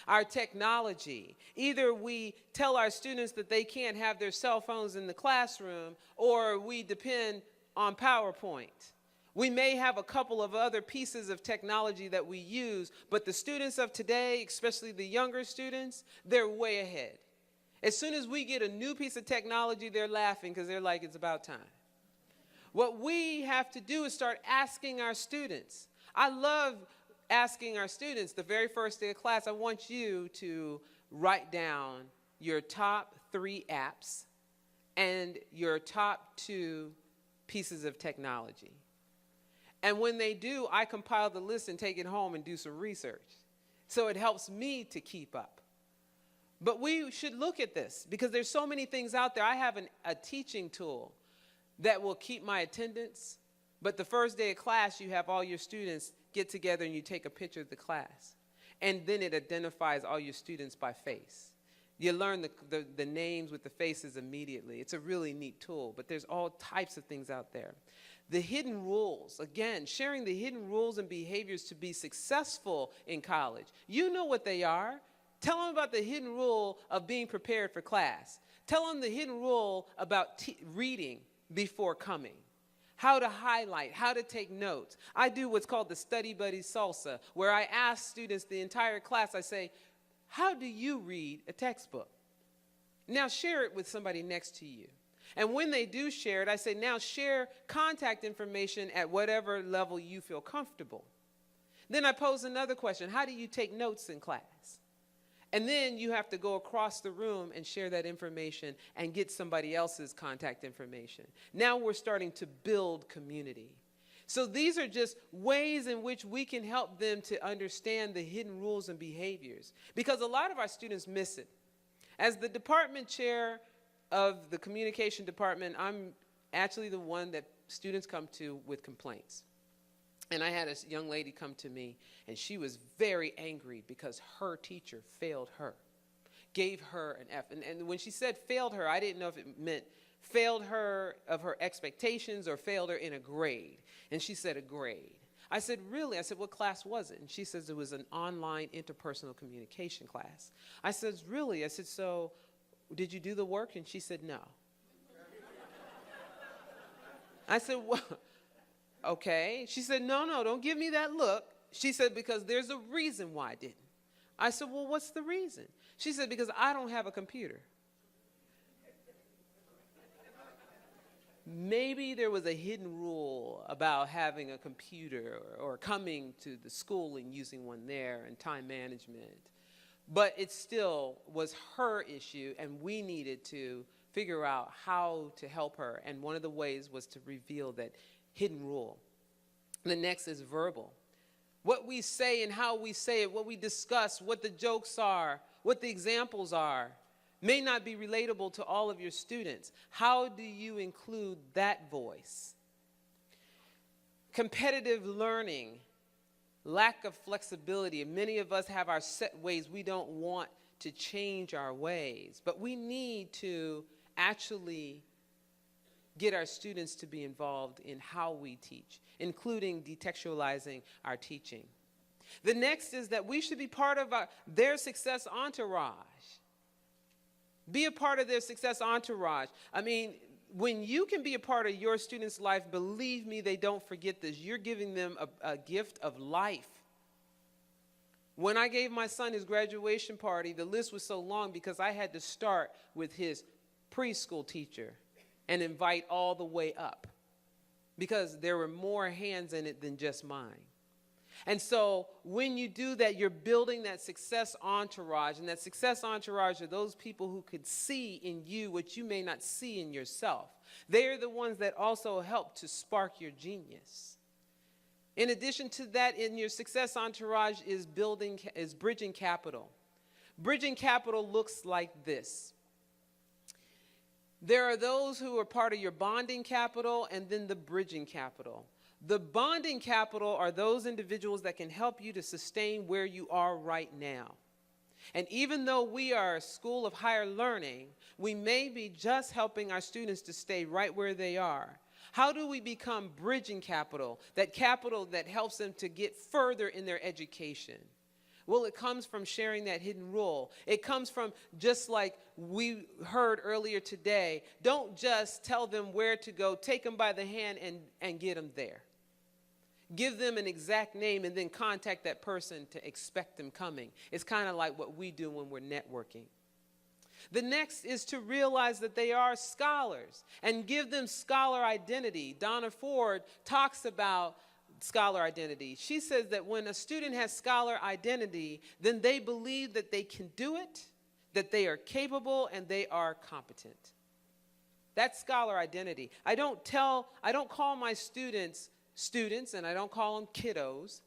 Our technology, either we tell our students that they can't have their cell phones in the classroom, or we depend on PowerPoint. We may have a couple of other pieces of technology that we use, but the students of today, especially the younger students, they're way ahead. As soon as we get a new piece of technology, they're laughing because they're like, it's about time. What we have to do is start asking our students. I love asking our students the very first day of class, I want you to write down your top 3 apps and your top 2 pieces of technology. And when they do, I compile the list and take it home and do some research. So it helps me to keep up. But we should look at this because there's so many things out there. I have a teaching tool that will keep my attendance. But the first day of class, you have all your students get together and you take a picture of the class. And then it identifies all your students by face. You learn the names with the faces immediately. It's a really neat tool, but there's all types of things out there. The hidden rules, again, sharing the hidden rules and behaviors to be successful in college. You know what they are. Tell them about the hidden rule of being prepared for class. Tell them the hidden rule about reading before coming. How to highlight, how to take notes. I do what's called the Study Buddy Salsa, where I ask students the entire class, I say, how do you read a textbook? Now share it with somebody next to you. And when they do share it, I say, now share contact information at whatever level you feel comfortable. Then I pose another question. How do you take notes in class? And then you have to go across the room and share that information and get somebody else's contact information. Now we're starting to build community. So these are just ways in which we can help them to understand the hidden rules and behaviors, because a lot of our students miss it. As the department chair of the communication department, I'm actually the one that students come to with complaints. And I had a young lady come to me, and she was very angry because her teacher failed her, gave her an F. And when she said failed her, I didn't know if it meant failed her of her expectations or failed her in a grade. And she said a grade. I said, really? I said, what class was it? And she says it was an online interpersonal communication class. I said, really? I said, so did you do the work? And she said, no. I said, well, okay. She said, no, don't give me that look. She said, because there's a reason why I didn't. I said, well, what's the reason? She said, because I don't have a computer. Maybe there was a hidden rule about having a computer or coming to the school and using one there and time management. But it still was her issue, and we needed to figure out how to help her. And one of the ways was to reveal that hidden rule. The next is verbal. What we say and how we say it, what we discuss, what the jokes are, what the examples are, may not be relatable to all of your students. How do you include that voice? Competitive learning, lack of flexibility. Many of us have our set ways. We don't want to change our ways, but we need to actually get our students to be involved in how we teach, including detextualizing our teaching. The next is that we should be part of their success entourage. Be a part of their success entourage. I mean, when you can be a part of your student's life, believe me, they don't forget this. You're giving them a gift of life. When I gave my son his graduation party, the list was so long because I had to start with his preschool teacher and invite all the way up, because there were more hands in it than just mine. And so when you do that, you're building that success entourage, and that success entourage are those people who could see in you what you may not see in yourself. They are the ones that also help to spark your genius. In addition to that, in your success entourage is bridging capital. Bridging capital looks like this. There are those who are part of your bonding capital and then the bridging capital. The bonding capital are those individuals that can help you to sustain where you are right now. And even though we are a school of higher learning, we may be just helping our students to stay right where they are. How do we become bridging capital that helps them to get further in their education? Well, it comes from sharing that hidden rule. It comes from, just like we heard earlier today, don't just tell them where to go. Take them by the hand and get them there. Give them an exact name and then contact that person to expect them coming. It's kind of like what we do when we're networking. The next is to realize that they are scholars and give them scholar identity. Donna Ford talks about scholar identity. She says that when a student has scholar identity, then they believe that they can do it, that they are capable, and they are competent. That's scholar identity. I don't call my students, and I don't call them kiddos.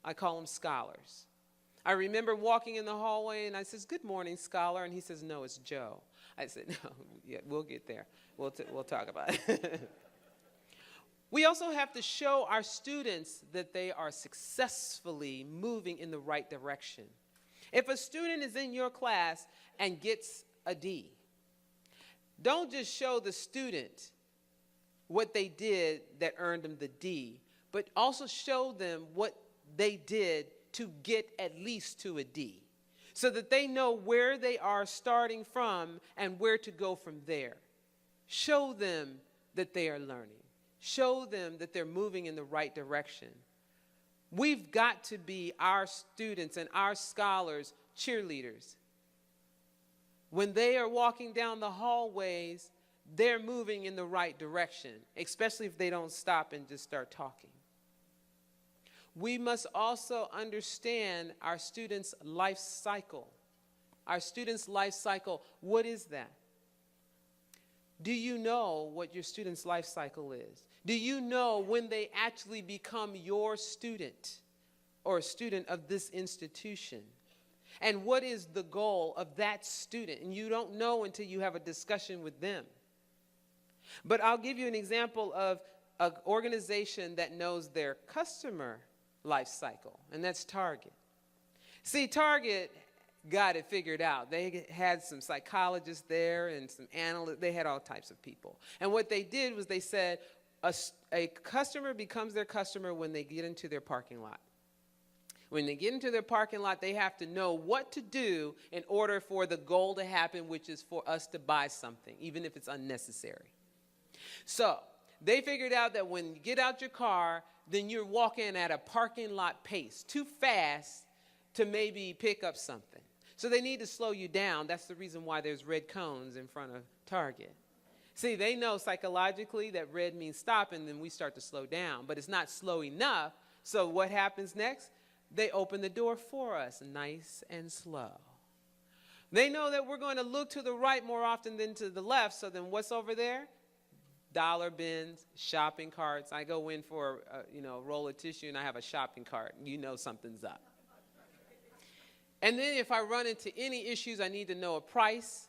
I call them scholars. I remember walking in the hallway and I says, "Good morning, scholar." And he says, "No, it's Joe." I said, "No, yeah, we'll get there. We'll talk about it." We also have to show our students that they are successfully moving in the right direction. If a student is in your class and gets a D. Don't just show the student what they did that earned them the D, but also show them what they did to get at least to a D, so that they know where they are starting from and where to go from there. Show them that they are learning. Show them that they're moving in the right direction. We've got to be our students and our scholars cheerleaders. When they are walking down the hallways, they're moving in the right direction, especially if they don't stop and just start talking. We must also understand our students' life cycle. Our students' life cycle, what is that? Do you know what your student's life cycle is? Do you know when they actually become your student or a student of this institution? And what is the goal of that student? And you don't know until you have a discussion with them. But I'll give you an example of an organization that knows their customer life cycle, and that's Target. See, Target got it figured out. They had some psychologists there and some analysts. They had all types of people. And what they did was they said a customer becomes their customer when they get into their parking lot. When they get into their parking lot, they have to know what to do in order for the goal to happen, which is for us to buy something, even if it's unnecessary. So they figured out that when you get out your car, then you're walking at a parking lot pace, too fast to maybe pick up something. So they need to slow you down. That's the reason why there's red cones in front of Target. See, they know psychologically that red means stop, and then we start to slow down. But it's not slow enough. So what happens next? They open the door for us, nice and slow. They know that we're going to look to the right more often than to the left. So then what's over there? Dollar bins, shopping carts. I go in for a roll of tissue and I have a shopping cart. You know something's up. And then if I run into any issues, I need to know a price.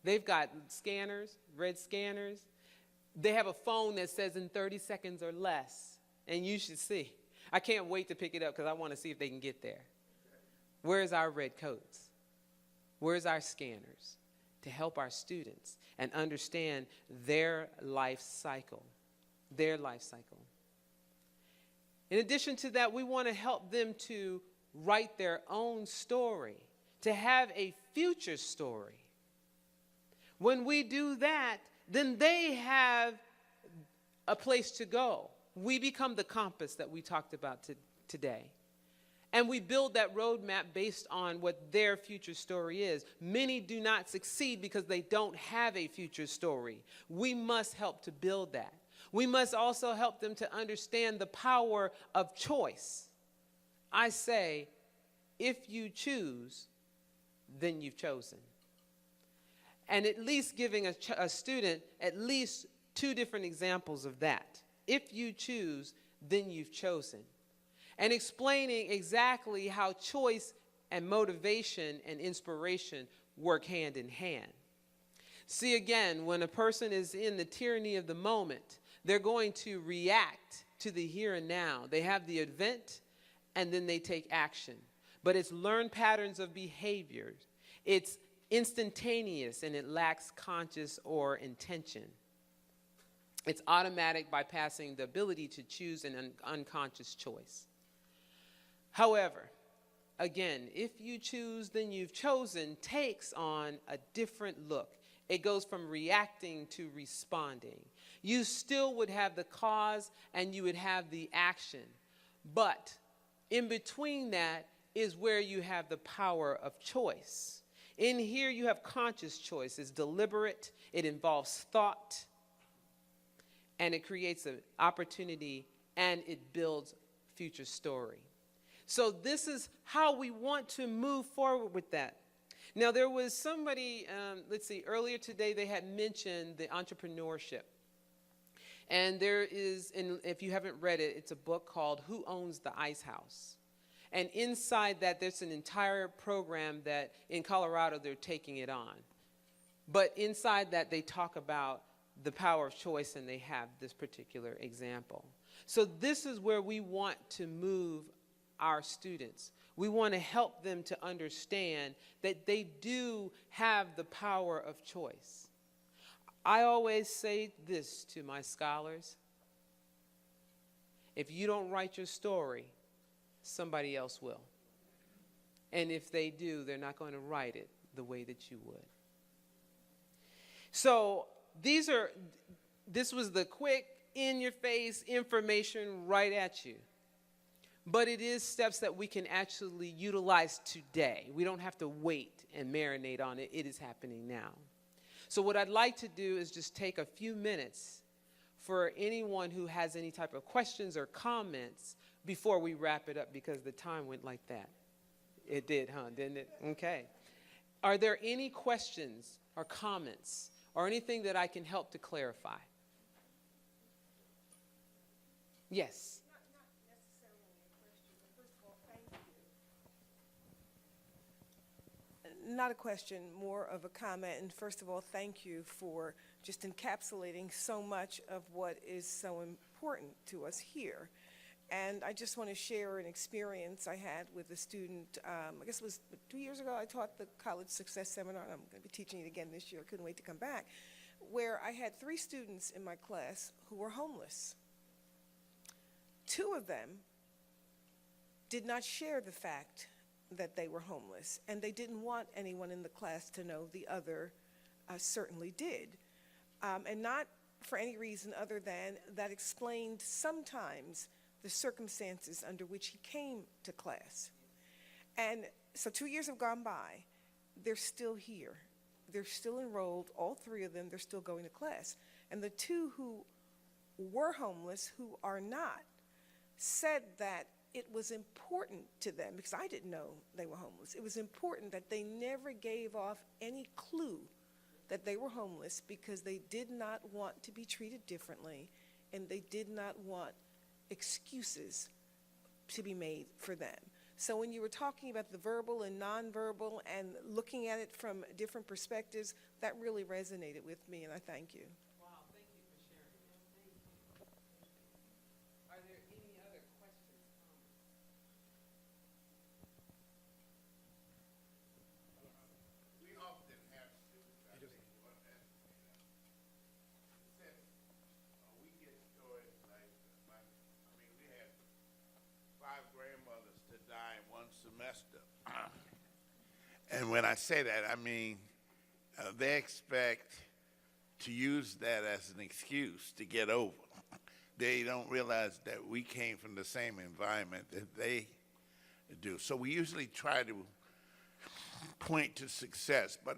They've got scanners, red scanners. They have a phone that says in 30 seconds or less. And you should see. I can't wait to pick it up because I want to see if they can get there. Where's our red coats? Where's our scanners to help our students and understand their life cycle? Their life cycle. In addition to that, we want to help them to write their own story, to have a future story. When we do that, then they have a place to go. We become the compass that we talked about today. And we build that roadmap based on what their future story is. Many do not succeed because they don't have a future story. We must help to build that. We must also help them to understand the power of choice. I say, if you choose, then you've chosen. And at least giving a student at least 2 different examples of that. If you choose, then you've chosen. And explaining exactly how choice and motivation and inspiration work hand in hand. See, again, when a person is in the tyranny of the moment, they're going to react to the here and now. They have the event, and then they take action. But it's learned patterns of behavior. It's instantaneous, and it lacks conscious or intention. It's automatic, bypassing the ability to choose an unconscious choice. However, again, if you choose, then you've chosen takes on a different look. It goes from reacting to responding. You still would have the cause and you would have the action. But in between that is where you have the power of choice. In here you have conscious choice. It's deliberate. It involves thought. And it creates an opportunity and it builds future story. So this is how we want to move forward with that. Now, there was somebody, earlier today they had mentioned the entrepreneurship. And there is, if you haven't read it, it's a book called Who Owns the Ice House? And inside that, there's an entire program that in Colorado they're taking it on. But inside that, they talk about the power of choice, and they have this particular example. So this is where we want to move our students. We want to help them to understand that they do have the power of choice. I always say this to my scholars: if you don't write your story, somebody else will. And if they do, they're not going to write it the way that you would. So this was the quick, in-your-face information right at you. But it is steps that we can actually utilize today. We don't have to wait and marinate on it. It is happening now. So what I'd like to do is just take a few minutes for anyone who has any type of questions or comments before we wrap it up, because the time went like that. It did, huh? Didn't it? Okay. Are there any questions or comments or anything that I can help to clarify? Yes. Not necessarily a question, but first of all, thank you. Not a question, more of a comment. And first of all, thank you for just encapsulating so much of what is so important to us here. And I just want to share an experience I had with a student. I guess it was 2 years ago. I taught the college success seminar, and I'm going to be teaching it again this year. I couldn't wait to come back, where I had 3 students in my class who were homeless. 2 of them did not share the fact that they were homeless, and they didn't want anyone in the class to know. The other certainly did, and not for any reason other than that explained sometimes the circumstances under which he came to class. And so 2 years have gone by. They're still here. They're still enrolled, all 3 of them. They're still going to class. And the 2 who were homeless, who are not, said that it was important to them, because I didn't know they were homeless. It was important that they never gave off any clue that they were homeless, because they did not want to be treated differently, and they did not want excuses to be made for them. So when you were talking about the verbal and nonverbal and looking at it from different perspectives, that really resonated with me, and I thank you. Wow, thank you for sharing that. Thank you. Are there any other questions? We often have students, I think, we get stories like, we had 5 grandmothers to die in one semester. And when I say that, I mean, they expect to use that as an excuse to get over. They don't realize that we came from the same environment that they do. So we usually try to point to success. But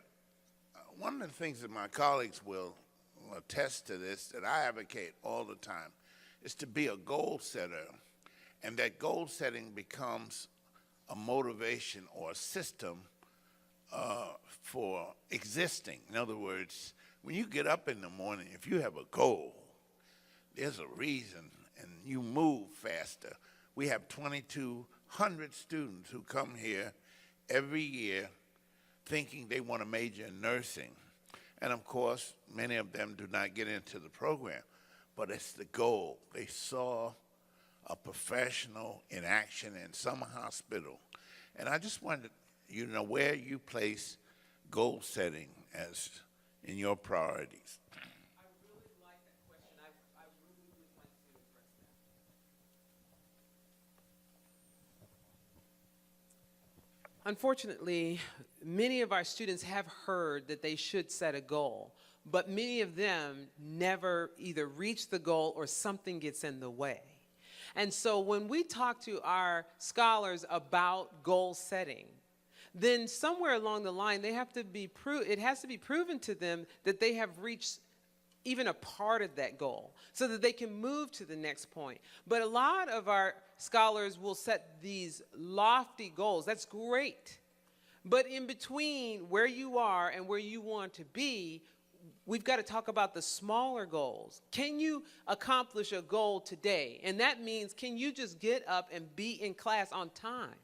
one of the things that my colleagues will attest to this, that I advocate all the time, is to be a goal setter. And that goal setting becomes a motivation or a system for existing. In other words, when you get up in the morning, if you have a goal, there's a reason, and you move faster. We have 2,200 students who come here every year thinking they want to major in nursing. And of course, many of them do not get into the program, but it's the goal. They saw a professional in action in some hospital. And I just wondered, you know, where you place goal setting as in your priorities. I really like that question. I really would like to address that. Unfortunately, many of our students have heard that they should set a goal, but many of them never either reach the goal or something gets in the way. And so when we talk to our scholars about goal setting, then somewhere along the line, they have to be it has to be proven to them that they have reached even a part of that goal so that they can move to the next point. But a lot of our scholars will set these lofty goals. That's great. But in between where you are and where you want to be, we've got to talk about the smaller goals. Can you accomplish a goal today? And that means, can you just get up and be in class on time?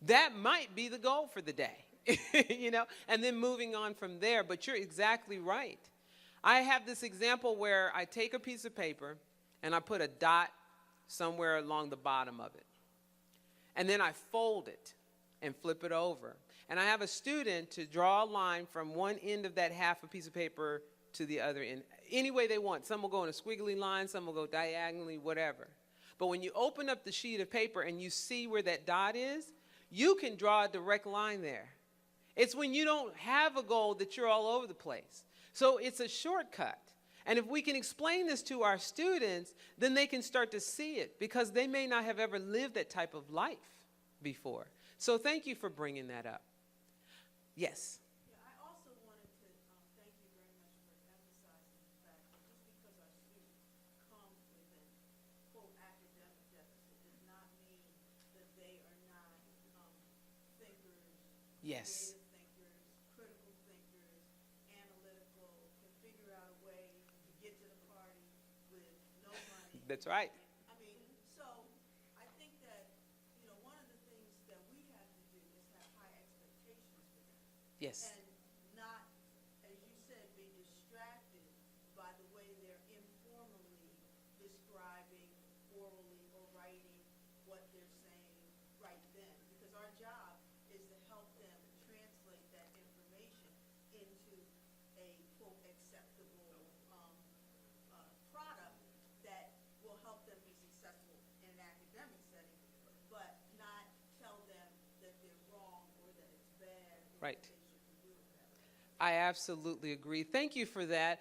That might be the goal for the day, you know, and then moving on from there. But you're exactly right. I have this example where I take a piece of paper and I put a dot somewhere along the bottom of it. And then I fold it and flip it over. And I have a student to draw a line from one end of that half a piece of paper to the other end, any way they want. Some will go in a squiggly line, some will go diagonally, whatever. But when you open up the sheet of paper and you see where that dot is, you can draw a direct line there. It's when you don't have a goal that you're all over the place. So it's a shortcut. And if we can explain this to our students, then they can start to see it because they may not have ever lived that type of life before. So thank you for bringing that up. Yes. Yeah, I also wanted to thank you very much for emphasizing the fact that just because our students come with an quote academic deficit does not mean that they are not thinkers, Yes. creative thinkers, critical thinkers, analytical, can figure out a way to get to the party with no money. That's right. I mean, so I think that, you know, one of the things that we have to do is have high expectations for them. Yes. And not, as you said, be distracted by the way they're informally describing orally or writing what they're saying right then. Because our job is to help them translate that information into a, quote, acceptable product that will help them be successful in an academic setting, but not tell them that they're wrong or that it's bad or Right. that they shouldn't do it that way. I absolutely agree. Thank you for that.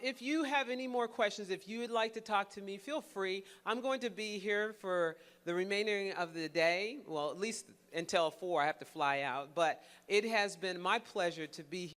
If you have any more questions, if you would like to talk to me, feel free. I'm going to be here for the remaining of the day, well, at least until 4. I have to fly out. But it has been my pleasure to be here.